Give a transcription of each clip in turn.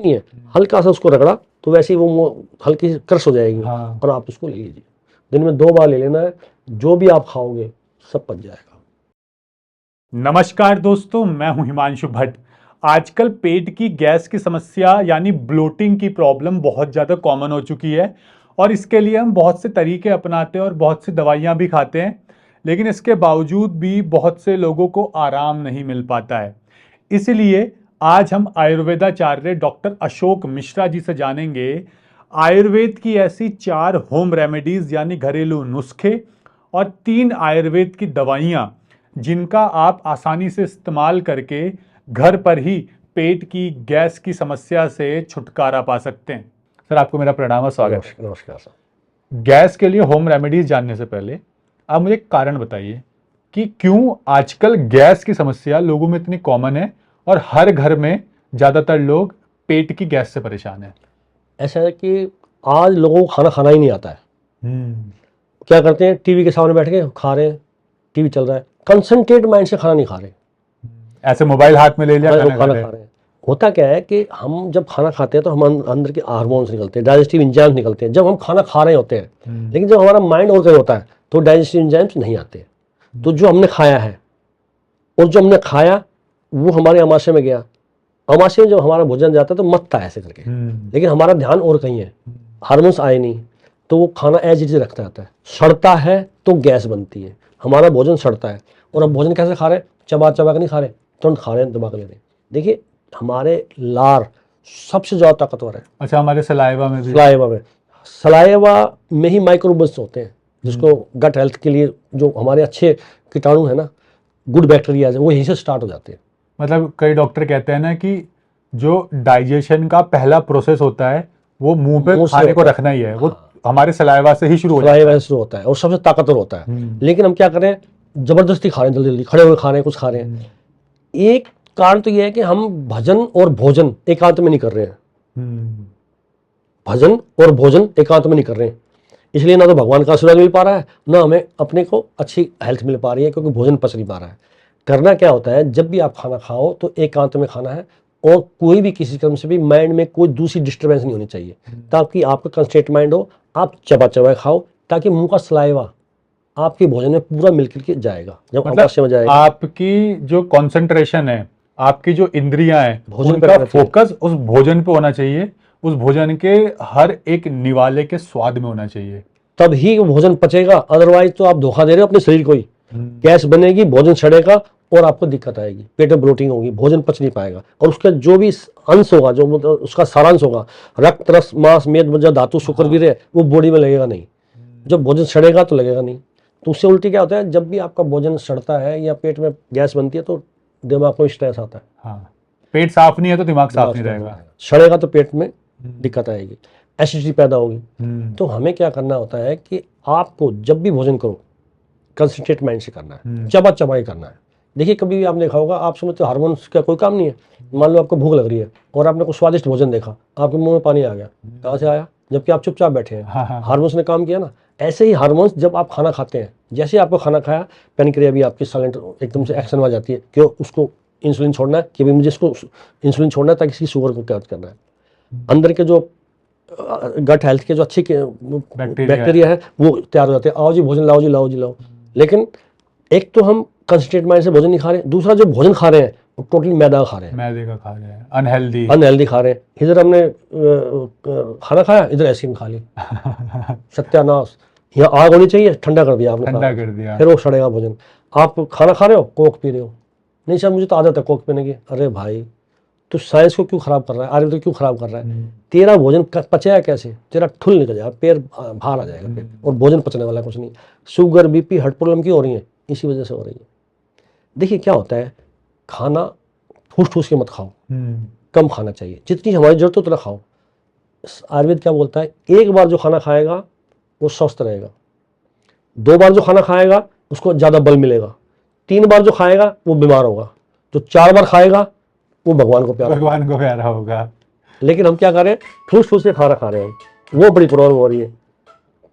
नहीं है, हल्का सा उसको रगड़ा तो वैसे ही वो हल्की सी क्रश हो जाएगी। हाँ। और आप उसको ले लीजिए, दिन में 2 बार ले लेना है, जो भी आप खाओगे सब पच जाएगा। नमस्कार दोस्तों, मैं हूं हिमांशु भट्ट। आजकल पेट की गैस की समस्या यानी ब्लोटिंग की प्रॉब्लम बहुत ज़्यादा कॉमन हो चुकी है और इसके लिए हम बहुत से तरीके अपनाते हैं और बहुत सी दवाइयां भी खाते हैं, लेकिन इसके बावजूद भी बहुत से लोगों को आराम नहीं मिल पाता है। इसलिए आज हम आयुर्वेदाचार्य डॉक्टर अशोक मिश्रा जी से जानेंगे आयुर्वेद की ऐसी 4 होम रेमेडीज यानी घरेलू नुस्खे और 3 आयुर्वेद की दवाइयां जिनका आप आसानी से इस्तेमाल करके घर पर ही पेट की गैस की समस्या से छुटकारा पा सकते हैं। सर, आपको मेरा प्रणाम और स्वागत है। नमस्कार सर। गैस के लिए होम रेमेडीज जानने से पहले आप मुझे एक कारण बताइए कि क्यों आजकल गैस की समस्या लोगों में इतनी कॉमन है और हर घर में ज्यादातर लोग पेट की गैस से परेशान है। ऐसा है कि आज लोगों को खाना खाना ही नहीं आता है। क्या करते हैं, टीवी के सामने बैठ के खा रहे हैं, टीवी चल रहा है, कंसंट्रेट माइंड से खाना नहीं खा रहे, ऐसे मोबाइल हाथ में ले लिया, खाना खा रहे हैं। होता क्या है कि हम जब खाना खाते हैं तो हम अंदर के हार्मोन्स निकलते हैं, डाइजेस्टिव एंजाइम्स निकलते हैं जब हम खाना खा रहे होते हैं। लेकिन जब हमारा माइंड और कहीं होता है तो डाइजेस्टिव एंजाइम्स नहीं आते। तो जो हमने खाया है और जो हमने खाया वो हमारे आमाशय में गया, आमाशय में जब हमारा भोजन जाता है तो मत्ता है ऐसे करके, लेकिन हमारा ध्यान और कहीं है, हार्मोन्स आए नहीं, तो वो खाना एज इट इज रखता रहता है। सड़ता है तो गैस बनती है, हमारा भोजन सड़ता है। और अब भोजन कैसे खा रहे हैं, चबा चबा कर नहीं खा रहे, तुरंत खा रहे हैं, दबा कर ले रहे हैं। देखिए, हमारे लार सबसे ज़्यादा ताकतवर है। अच्छा, हमारे सलाइवा में भी, सलाइवा में ही माइक्रोबस होते हैं, जिसको गट हेल्थ के लिए जो हमारे अच्छे कीटाणु है ना, गुड बैक्टीरिया, वो यहीं से स्टार्ट हो जाते हैं। मतलब कई डॉक्टर कहते हैं ना कि जो डाइजेशन का पहला प्रोसेस होता है वो मुंह पे खाने को रखना ही है, वो हमारे सलाइवा से ही शुरू होता है और सबसे ताकतवर होता है। लेकिन हम क्या करें, जबरदस्ती खा रहे हैं, जल्दी जल्दी खड़े हुए खा रहे हैं, कुछ खा रहे हैं। एक कारण तो यह है कि हम भजन और भोजन एकांत में नहीं कर रहे हैं। भजन और भोजन एकांत में नहीं कर रहे हैं, इसलिए ना तो भगवान का आशीर्वाद मिल पा रहा है, ना हमें अपने को अच्छी हेल्थ मिल पा रही है, क्योंकि भोजन पच नहीं पा रहा है। करना क्या होता है, जब भी आप खाना खाओ तो एकांत में खाना है और कोई भी किसी क्रम से भी माइंड में कोई दूसरी डिस्टर्बेंस नहीं होनी चाहिए, ताकि आपका कंसंट्रेट माइंड हो, आप चबा चबा खाओ, ताकि मुंह का सलाइवा आपके भोजन में पूरा मिलकर के जाएगा। जब आमाशय में जाएगा, आपकी जो कंसंट्रेशन है, आपकी जो इंद्रियां हैं, भोजन उनका फोकस उस भोजन पे होना चाहिए, उस भोजन के हर एक निवाले के स्वाद में होना चाहिए, तब ही भोजन पचेगा। अदरवाइज तो आप धोखा दे रहे हो अपने शरीर को ही। गैस बनेगी, भोजन सड़ेगा और आपको दिक्कत आएगी, पेट में ब्लोटिंग होगी, भोजन पच नहीं पाएगा। और उसका जो भी अंश होगा, जो उसका सारांश होगा, रक्त, रस, मांस, मेद, मज्जा, धातु, शुक्र भी रहे, वो बॉडी में लगेगा नहीं। जब भोजन सड़ेगा तो लगेगा नहीं। तो उससे उल्टी क्या होता है, जब भी आपका भोजन सड़ता है या पेट में गैस बनती है तो दिमाग में स्ट्रेस आता है। हाँ, पेट साफ नहीं है तो दिमाग साफ नहीं रहेगा, सड़ेगा तो पेट में दिक्कत आएगी, एसिडिटी पैदा होगी। तो हमें क्या करना होता है कि आपको जब भी भोजन करो कंसंट्रेट माइंड से करना है, चबा चबा ही करना है। देखिए, कभी भी आपने देखा होगा, आप समझते हो हार्मोन्स का कोई काम नहीं है। मान लो आपको भूख लग रही है और आपने कुछ स्वादिष्ट भोजन देखा, आपके मुंह में पानी आ गया, कहाँ से आया, जबकि आप चुपचाप बैठे हैं। हार्मोन्स ने काम किया ना। ऐसे ही हार्मोन्स जब आप खाना खाते हैं, जैसे आपको खाना खाया, पैनक्रिया भी आपकी साइलेंट एकदम से एक्शन में आ जाती है, क्यों, उसको इंसुलिन छोड़ना है कि भाई मुझे इसको इंसुलिन छोड़ना है ताकि इसकी शुगर को कैच करना है। अंदर के जो गट हेल्थ के जो अच्छी बैक्टीरिया है वो तैयार हो जाते हैं, आओ जी भोजन लाओ जी, लाओ जी लाओ। लेकिन एक तो हम कंसंट्रेट माइंड से भोजन नहीं खा रहे, दूसरा जो भोजन खा रहे हैं वो टोटली मैदा खा रहे हैं, मैदे का खा रहे हैं, अनहेल्दी खा रहे हैं। इधर हमने खाना खाया, इधर आइसक्रीम खा ली, सत्यानाश। यहाँ आग होनी चाहिए, ठंडा कर दिया आपने, ठंडा कर दिया, फिर वो सड़ेगा भोजन। आप खाना खा रहे हो, कोक पी रहे हो, नहीं सर मुझे तो आदत है कोक पीने की। अरे भाई, तो साइंस को क्यों खराब कर रहा है, आयुर्वेद को क्यों खराब कर रहा है? तेरा भोजन पचाया कैसे, तेरा ठुल निकल जाएगा, पैर बाहर आ जाएगा फिर, और भोजन पचने वाला कुछ नहीं। शुगर, बीपी, हार्ट प्रॉब्लम क्यों हो रही है, इसी वजह से हो रही है। देखिए क्या होता है, खाना ठूस ठूस के मत खाओ, कम खाना चाहिए, जितनी हमारी जरूरत है उतना खाओ। आयुर्वेद क्या बोलता है, एक बार जो खाना खाएगा वो स्वस्थ रहेगा, 2 बार जो खाना खाएगा उसको ज़्यादा बल मिलेगा, 3 बार जो खाएगा वो बीमार होगा, जो 4 बार खाएगा वो भगवान को प्यारा होगा। लेकिन हम क्या कर रहे हैं, ठूस ठूस के खाना खा रहे हैं, वो बड़ी प्रॉब्लम हो रही है।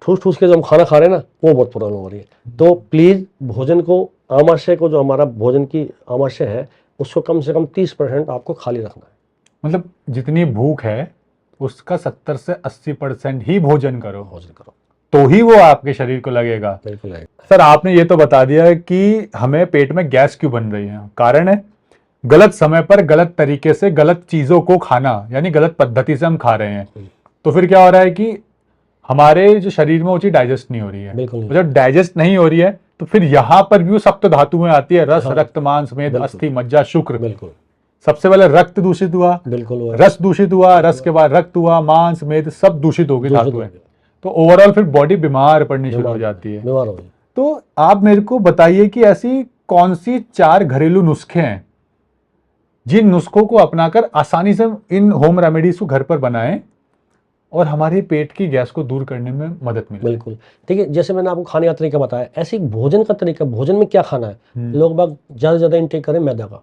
ठूस ठूस के जो हम खाना खा रहे हैं ना, वो बहुत प्रॉब्लम हो रही है। तो प्लीज़ भोजन को, आमाशय को, जो हमारा भोजन की आमाशय है उसको कम से कम 30% आपको खाली रखना है। मतलब जितनी भूख है उसका 70 से 80% ही भोजन करो तो ही वो आपके शरीर को लगेगा। बिल्कुल है। सर आपने ये तो बता दिया है कि हमें पेट में गैस क्यों बन रही है। कारण है गलत समय पर गलत तरीके से गलत चीजों को खाना, यानी गलत पद्धति से हम खा रहे हैं। तो फिर क्या हो रहा है कि हमारे जो शरीर में वो चीज डाइजेस्ट नहीं हो रही है। बिल्कुल जब डाइजेस्ट नहीं हो रही है तो फिर यहाँ पर भी वो सप्त धातुएं आती है, रस, हाँ, रक्त, मांस, मेद, बिल्कुल। अस्थि, मज्जा, शुक्र। बिल्कुल सबसे पहले रक्त दूषित हुआ, बिल्कुल रस दूषित हुआ, रस के बाद रक्त हुआ, मांस, मेद सब दूषित हो गई धातुएं। तो ओवरऑल फिर बॉडी बीमार पड़नी शुरू हो जाती है। बीमार हो गई। तो आप मेरे को बताइए कि ऐसी कौन सी 4 घरेलू नुस्खे हैं जिन नुस्खों को अपनाकर आसानी से इन होम रेमेडीज को घर पर बनाएं और हमारे पेट की गैस को दूर करने में मदद मिले। बिल्कुल ठीक है, जैसे मैंने आपको खाने का तरीका बताया, ऐसे ही भोजन का तरीका, भोजन में क्या खाना है। लोग बाग ज़्यादा से ज़्यादा इंटेक करें मैदा का,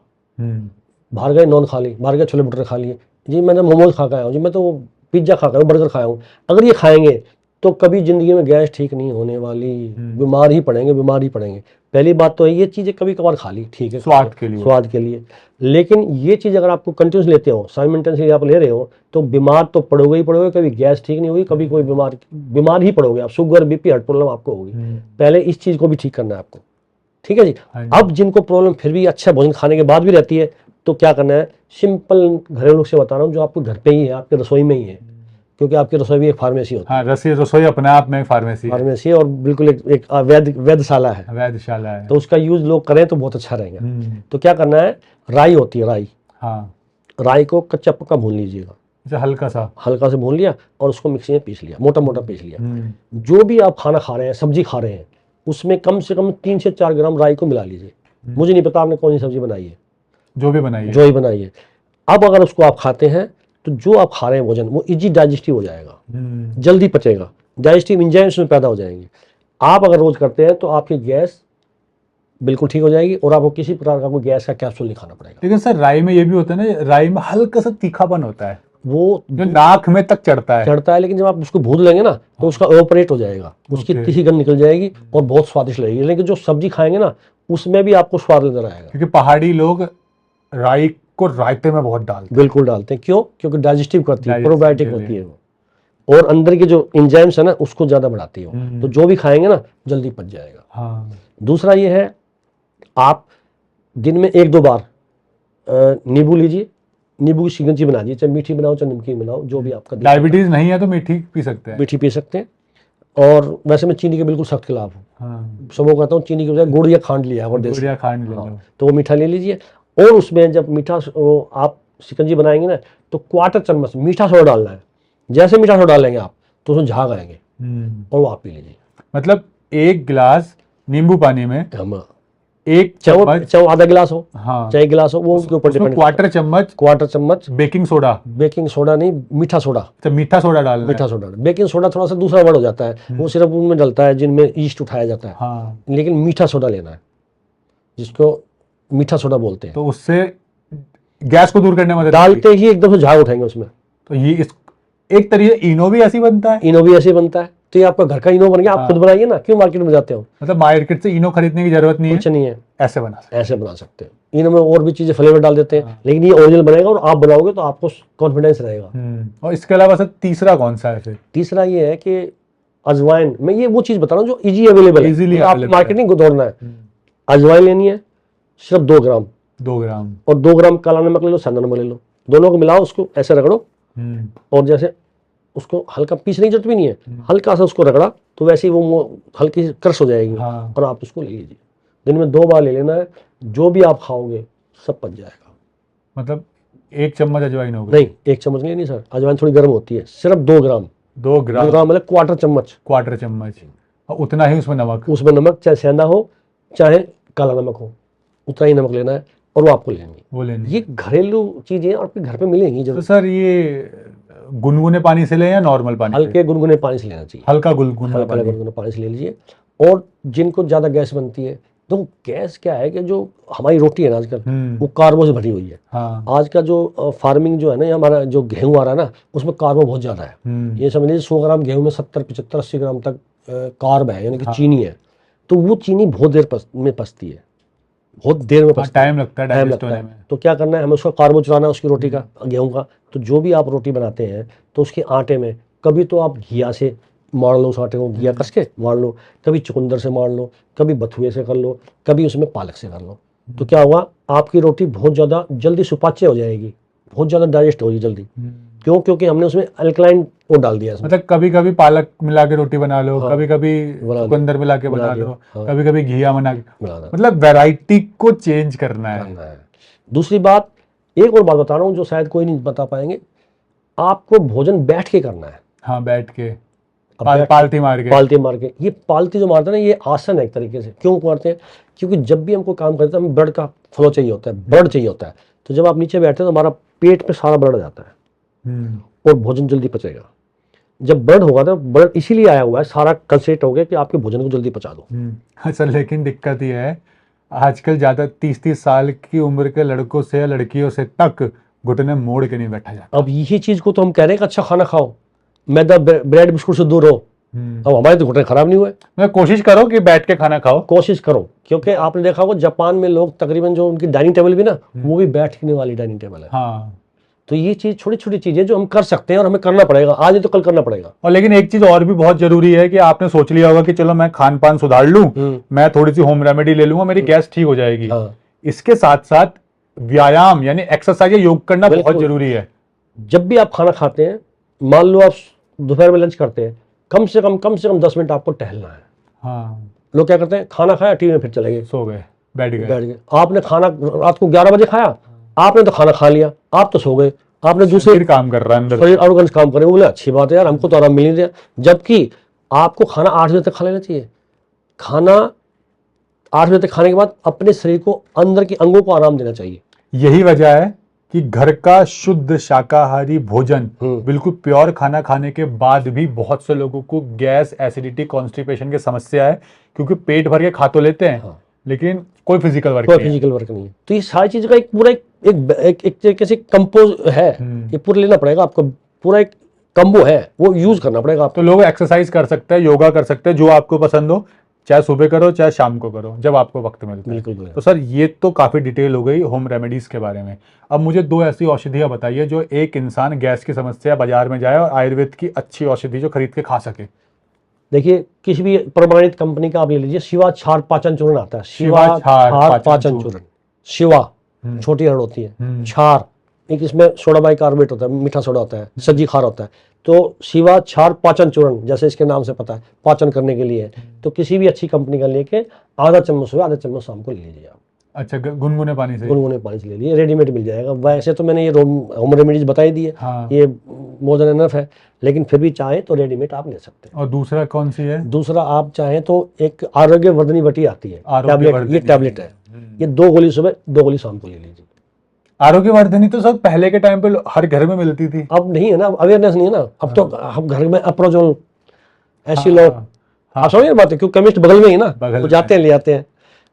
बाहर गए नॉन खा ली, बाहर गए छोले भटूरे खा लिए, जी मैंने मोमोज खा के आया हूँ, जी मैं तो पिज्ज़ा खा के आया हूँ, बर्गर खाया हूँ। अगर ये खाएंगे तो कभी ज़िंदगी में गैस ठीक नहीं होने वाली, बीमार ही पड़ेंगे, बीमार ही पड़ेंगे। पहली बात तो है ये चीज़ें कभी कभार खा ली, ठीक है, स्वाद के लिए, स्वाद के लिए। लेकिन ये चीज़ अगर आपको कंटिन्यूस लेते हो, साइमल्टेनियसली आप ले रहे हो, तो बीमार तो पड़ोगे ही पड़ोगे। कभी गैस ठीक नहीं होगी, कभी कोई बीमार ही पड़ोगे आप। शुगर, बीपी, हार्ट प्रॉब्लम आपको होगी। पहले इस चीज़ को भी ठीक करना है आपको, ठीक है जी। अब जिनको प्रॉब्लम फिर भी अच्छा भोजन खाने के बाद भी रहती है, तो क्या करना है, सिंपल घरेलू नुस्खे बता रहा हूँ जो आपको घर पे ही है, आपके रसोई में ही है, क्योंकि आपकी रसोई भी एक फार्मेसी होती है। हाँ, रसोई अपने आप में फार्मेसी है और बिल्कुल एक वैधशाला है। वैधशाला है, तो उसका यूज लोग करें तो बहुत अच्छा रहेगा। तो क्या करना है, राई होती है, राई, हाँ, राई को कच्चा पक्का भून लीजिएगा, हल्का से भून लिया और उसको मिक्सी में पीस लिया, मोटा मोटा पीस लिया। जो भी आप खाना खा रहे हैं, सब्जी खा रहे हैं, उसमें कम से कम 3 से 4 ग्राम राई को मिला लीजिए। मुझे नहीं पता आपने कौन सी सब्जी बनाई है, जो ही बनाई है। अब अगर उसको आप खाते हैं तो जो आप खा रहे हैं भोजन वो इजी डाइजेस्टिव हो जाएगा, जल्दी पचेगा, डाइजेस्टिव एंजाइम्स में पैदा हो जाएंगे। आप अगर रोज करते हैं तो आपकी गैस बिल्कुल ठीक हो जाएगी और आपको किसी प्रकार का कोई गैस का कैप्सूल नहीं खाना पड़ेगा। लेकिन सर राई में ये भी होता है ना, राई में हल्का सा तीखापन होता है, वो जो नाक में तक चढ़ता है। लेकिन जब आप उसको भून लेंगे ना तो उसका ऑपरेट हो जाएगा, उसकी तीखी गंध निकल जाएगी और बहुत स्वादिष्ट लगेगी। लेकिन जो सब्जी खाएंगे ना उसमें भी आपको स्वाद नजर आएगा, क्योंकि पहाड़ी लोग राई को रायते में बहुत डालते हैं। बिल्कुल डालते हैं, क्यों? क्योंकि डाइजेस्टिव करती है, प्रोबायोटिक होती है वो, और अंदर के जो एंजाइम्स है ना उसको ज्यादा बढ़ाती है वो। तो जो भी खाएंगे ना जल्दी पच जाएगा। हाँ। दूसरा ये है, आप दिन में 1-2 बार नींबू लीजिए, नींबू की शिकंजी बना दीजिए, चाहे मीठी बनाओ चाहे नमकीन बनाओ, जो भी आपका। डायबिटीज नहीं है तो मीठी पी सकते हैं, मीठी पी सकते हैं। और वैसे मैं चीनी के बिल्कुल सख्त खिलाफ हूँ। हाँ। सबको कहता हूँ चीनी के बजाय गुड़ या खांड लिया, और गुड़ या खांड ले लो, तो वो मीठा ले लीजिए। और उसमें जब मीठा आप शिकंजी बनाएंगे ना तो 1/4 चम्मच मीठा सोडा डालना है। जैसे मीठा सोडा डालेंगे आप तो उसमें झाग आएंगे और वो आप पी लीजिए। मतलब 1 गिलास नींबू पानी में एक चम्मच, चाहे आधा गिलास हो, हाँ, चाहे गिलास हो, वो उसके ऊपर डिपेंड। 1/4 चम्मच बेकिंग सोडा नहीं, मीठा सोडा। तो मीठा सोडा डालना, मीठा सोडा। बेकिंग सोडा थोड़ा सा दूसरा वर्ड हो जाता है, वो सिर्फ उनमें डलता है जिनमें ईस्ट उठाया जाता है। हाँ। लेकिन मीठा सोडा लेना है, जिसको मीठा सोडा बोलते हैं। तो उससे गैस को दूर करने में डालते ही एकदम से झाग उठाएंगे उसमें। तो ये एक तरीके इनो भी ऐसी बनता है, इनो भी ऐसे बनता है। तो ये आपका घर का इनो बन गया, आप खुद बनाइए ना, क्यों मार्केट में जाते हो? मतलब मार्केट से इनो खरीदने की जरूरत नहीं है, कुछ नहीं है, ऐसे बना सकते हो। इनो में और भी चीजें फ्लेवर डाल देते हैं, लेकिन ये ओरिजिनल बनेगा और आप बनाओगे तो आपको कॉन्फिडेंस रहेगा। और इसके अलावा सर तीसरा कौन सा है फिर? तीसरा ये है कि अजवाइन, मैं ये वो चीज बता रहा हूँ जो इजी अवेलेबल है, आप मार्केटिंग को दौड़ना है। अजवाइन लेनी है सिर्फ 2 ग्राम, और 2 ग्राम काला नमक ले लो, सादा नमक ले लो, दोनों को मिलाओ, उसको ऐसे रगड़ो, और जैसे उसको हल्का पीसने की जरूरत भी नहीं है, हल्का सा उसको रगड़ा तो वैसे ही वो हल्की क्रश हो जाएगी। हाँ। और आप उसको ले लीजिए, दिन में 2 बार ले लेना है, जो भी आप खाओगे सब पच जाएगा। मतलब 1 चम्मच अजवाइन होगी? नहीं, 1 चम्मच नहीं सर, अजवाइन थोड़ी गर्म होती है। सिर्फ 2 ग्राम मतलब 1/4 चम्मच, और उतना ही उसमें नमक, चाहे सेंधा हो चाहे काला नमक हो, उतना ही नमक लेना है और वो आपको लेनी। ये घरेलू चीजें आपके घर पे मिलेंगी। तो सर ये गुनगुने पानी से लें या नॉर्मल पानी? हल्के गुनगुने पानी से लेना चाहिए, हल्का गुनगुने पानी से ले लीजिए। और जिनको ज्यादा गैस बनती है, तो गैस क्या है कि जो हमारी रोटी है ना आजकल वो कार्बो से भरी हुई है। हाँ। आज का जो फार्मिंग जो है ना, हमारा जो गेहूं आ रहा है ना, उसमें कार्बो बहुत ज्यादा है। ये समझ लीजिए 100 ग्राम गेहूं में 70, 75, 80 ग्राम तक कार्ब है, यानी कि चीनी है। तो वो चीनी बहुत देर में पचती है, बहुत देर में पचता है, टाइम लगता है टाइम डाइजेस्ट लगता होने है। में। तो क्या करना है, हमें उसका कार्बो चुराना है उसकी रोटी का, गेहूं का। तो जो भी आप रोटी बनाते हैं तो उसके आटे में कभी तो आप घिया से मार लो, उस आटे को घिया कस के मार लो, कभी चुकंदर से मार लो, कभी बथुए से कर लो, कभी उसमें पालक से कर लो। तो क्या हुआ, आपकी रोटी बहुत ज़्यादा जल्दी सुपाच्य हो जाएगी, बहुत ज़्यादा डाइजेस्ट होगी जल्दी। क्यों? क्योंकि हमने उसमें अल्कलाइन वो डाल दिया इसमें। मतलब कभी कभी पालक मिला के रोटी बना लो, हाँ, कभी कभी बना लो, चुकंदर मिला के बना बना दिया, लो, हाँ। कभी कभी घिया बना के, बना दो, मतलब वैरायटी को चेंज करना है। करना है। दूसरी बात, एक और बात बता रहा हूँ जो शायद कोई नहीं बता पाएंगे, आपको भोजन बैठ के करना है। हाँ, बैठ के अब बैठ के, पालती मार के। पालती मार के। ये पालती जो मारते हैं ना, ये आसन है एक तरीके से। क्यों मारते हैं? क्योंकि जब भी हमको काम करते हैं हमें ब्लड का फ्लो चाहिए होता है, ब्लड चाहिए होता है। तो जब आप नीचे बैठते हैं तो हमारा पेट पे सारा ब्लड जाता है और भोजन जल्दी पचेगा। जब ब्लड होगा तो ब्लड इसीलिए आया हुआ है, सारा कंसेंट्रेट हो गया कि आपके भोजन को जल्दी पचा दो। अच्छा, लेकिन दिक्कत ये है आजकल ज़्यादा 30-30 साल की उम्र के लड़कों से या लड़कियों से तक घुटने मोड़ के नहीं बैठा जाता। अब यही चीज को तो हम कह रहे हैं कि अच्छा खाना खाओ, मैदा ब्रेड बिस्कुट से दूर रहो। अब हमारे तो घुटने खराब नहीं हुए। मैं कोशिश करो कि बैठ के खाना खाओ। कोशिश करो, क्योंकि आपने देखा होगा जापान में लोग तकरीबन जो उनकी डाइनिंग टेबल भी ना, वो भी बैठने वाली डाइनिंग टेबल है। हाँ, तो ये चीज छोटी छोटी चीजें जो हम कर सकते हैं और हमें करना पड़ेगा, आज नहीं तो कल करना पड़ेगा। और लेकिन एक चीज और भी बहुत जरूरी है कि आपने सोच लिया होगा कि चलो मैं खान पान सुधार लूं, मैं थोड़ी सी होम रेमेडी ले लूंगा, मेरी गैस ठीक हो जाएगी। हाँ। इसके साथ साथ व्यायाम यानी एक्सरसाइज या योग करना बहुत बिल्कुल। जरूरी है। जब भी आप खाना खाते हैं, मान लो आप दोपहर में लंच करते हैं, कम से कम 10 मिनट आपको टहलना है। हाँ, लोग क्या करते हैं, खाना खाया टीवी में फिर चले गए, सो गए, बैठ गए। बैठ गए। आपने खाना रात को 11 बजे खाया, आपने तो खाना खा लिया, आप तो सो गए, आपने दूसरे शरीर काम कर रहा है अंदर। शरीर ऑर्गन्स काम करें, बोले अच्छी बात है यार, हमको तो आराम मिल नहीं रहा। जबकि आपको खाना 8 बजे तक खा लेना चाहिए। खाना 8 बजे तक खाने के बाद अपने शरीर को, अंदर के अंगों को आराम देना चाहिए। यही वजह है कि घर का शुद्ध शाकाहारी भोजन, बिल्कुल प्योर खाना खाने के बाद भी बहुत से लोगों को गैस, एसिडिटी, कॉन्स्टिपेशन की समस्या है, क्योंकि पेट भर के खा तो लेते हैं। हाँ। लेकिन कोई फिजिकल वर्क नहीं है। तो ये सारी चीज का एक पूरा एक तरीके से कंपोज है, ये पूरा लेना पड़ेगा आपको, पूरा एक कम्बो है, वो यूज करना पड़ेगा आपको। तो लोग एक्सरसाइज कर सकते हैं, योगा कर सकते हैं, जो आपको पसंद हो, चाहे सुबह करो चाहे शाम को करो, जब आपको वक्त मिलता है। बिल्कुल। तो सर, ये तो काफी डिटेल हो गई होम रेमेडीज के बारे में। अब मुझे 2 ऐसी औषधियां बताइए जो एक इंसान गैस की समस्या बाजार में जाए और आयुर्वेद की अच्छी औषधि जो खरीद के खा सके। देखिए, किसी भी प्रमाणित कंपनी का आप ले लीजिए, शिवा क्षार पाचन चूर्ण आता है। शिवा क्षार पाचन चूर्ण, शिवा छोटी हड़ होती है, क्षार एक इसमें सोडा बाइकार्बोनेट होता है, मीठा सोडा होता है, सज्जी खार होता है। तो शिवा क्षार पाचन चूर्ण, जैसे इसके नाम से पता है, पाचन करने के लिए। तो किसी भी अच्छी कंपनी का लेके आधा चम्मच सुबह, आधा चम्मच शाम को ले लीजिए आप। अच्छा, गुनगुने पानी से? गुनगुने पानी से ले लीजिए, रेडीमेड मिल जाएगा। वैसे तो मैंने ये होम रेमेडीज बताई दी है। हाँ। ये मोर देन एनफ है, लेकिन फिर भी चाहे तो रेडीमेड आप ले सकते हैं। और दूसरा कौन सी है? दूसरा आप चाहें तो एक आरोग्य वर्धनी बटी आती है, टैबलेट। ये टैबलेट है, ये 2 गोली सुबह 2 गोली शाम को ले लीजिए। आरोग्य वर्धनी तो सब पहले के टाइम पे हर घर में मिलती थी। अब नहीं है ना, अवेयरनेस नहीं है ना। अब तो हम घर में अप्रोजोल, ऐसी लोग, आप समझ बात है, क्योंकि केमिस्ट बगल में ही ना, वो जाते हैं ले आते हैं।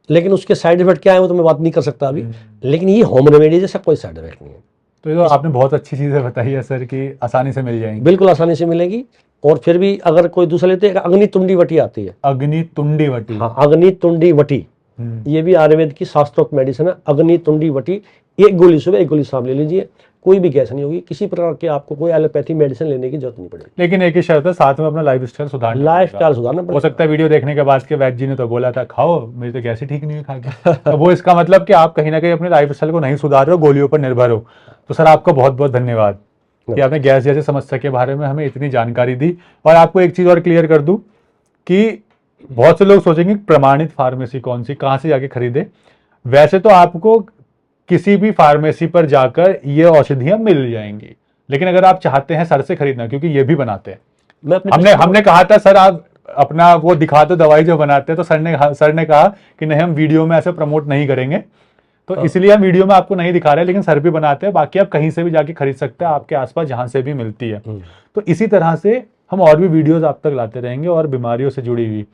लेकिन उसके साइड इफेक्ट क्या है वो तो मैं बात नहीं कर सकता अभी। लेकिन ये होम रेमेडी जैसा कोई साइड इफेक्ट नहीं है। तो ये तो आपने बहुत अच्छी चीजें बताई है सर, कि आसानी से मिल जाएंगी। बिल्कुल आसानी से मिलेगी। और फिर भी अगर कोई दूसरा लेते हैं, अग्नि तुंडी वटी आती है। अग्नि तुंडी वटी? हाँ, अग्नि तुंडी वटी, ये भी आयुर्वेद की शास्त्रोक्त मेडिसिन है। अग्नि तुंडी वटी, 1 गोली सुबह 1 गोली शाम ले लीजिए, कोई भी गैस नहीं होगी। किसी प्रकार की आपको कोई एलोपैथी मेडिसिन लेने की जरूरत नहीं पड़ेगी। लेकिन एक ही शर्त है, साथ में अपना लाइफ स्टाइल सुधारना पड़ेगा। हो सकता है वीडियो देखने के बाद के वैद्य जी ने तो बोला था खाओ, मेरी तो गैस ही ठीक नहीं है खा के। तो वो इसका मतलब कि आप कहीं ना कहीं अपने लाइफ स्टाइल को नहीं सुधार रहे हो, गोलियों पर निर्भर हो। तो सर, आपका बहुत बहुत धन्यवाद कि आपने गैस जैसी समस्या के बारे में हमें इतनी जानकारी दी। और आपको एक चीज और क्लियर कर दूं कि बहुत से लोग सोचेंगे प्रमाणित फार्मेसी कौन सी, कहाँ से जाके खरीदे। वैसे तो आपको किसी भी फार्मेसी पर जाकर ये औषधियां मिल जाएंगी, लेकिन अगर आप चाहते हैं सर से खरीदना, क्योंकि ये भी बनाते हैं, हमने कहा था सर आप अपना वो दिखा दो दवाई जो बनाते हैं, तो सर ने कहा कि नहीं, हम वीडियो में ऐसे प्रमोट नहीं करेंगे, तो इसलिए हम वीडियो में आपको नहीं दिखा रहे, लेकिन सर भी बनाते हैं। बाकी आप कहीं से भी जाके खरीद सकते हैं, आपके आसपास जहां से भी मिलती है। तो इसी तरह से हम और भी वीडियोस आप तक लाते रहेंगे, और बीमारियों से जुड़ी हुई।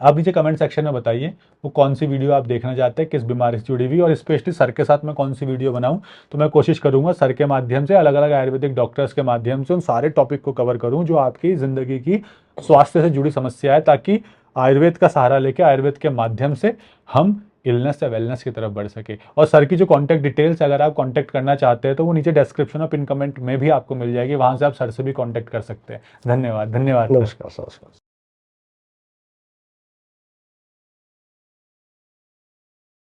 आप नीचे कमेंट सेक्शन में बताइए वो कौन सी वीडियो आप देखना चाहते हैं, किस बीमारी से जुड़ी हुई, और स्पेशली सर के साथ मैं कौन सी वीडियो बनाऊं। तो मैं कोशिश करूंगा सर के माध्यम से, अलग अलग आयुर्वेदिक डॉक्टर्स के माध्यम से उन सारे टॉपिक को कवर करूं जो आपकी जिंदगी की स्वास्थ्य से जुड़ी समस्या है, ताकि आयुर्वेद का सहारा लेके, आयुर्वेद के माध्यम से हम इलनेस से वेलनेस की तरफ बढ़ सके। और सर की जो कॉन्टैक्ट डिटेल्स अगर आप कॉन्टैक्ट करना चाहते हैं तो वो नीचे डिस्क्रिप्शन और पिन कमेंट में भी आपको मिल जाएगी, वहां से आप सर से भी कॉन्टैक्ट कर सकते हैं। धन्यवाद, धन्यवाद सर। नमस्कार।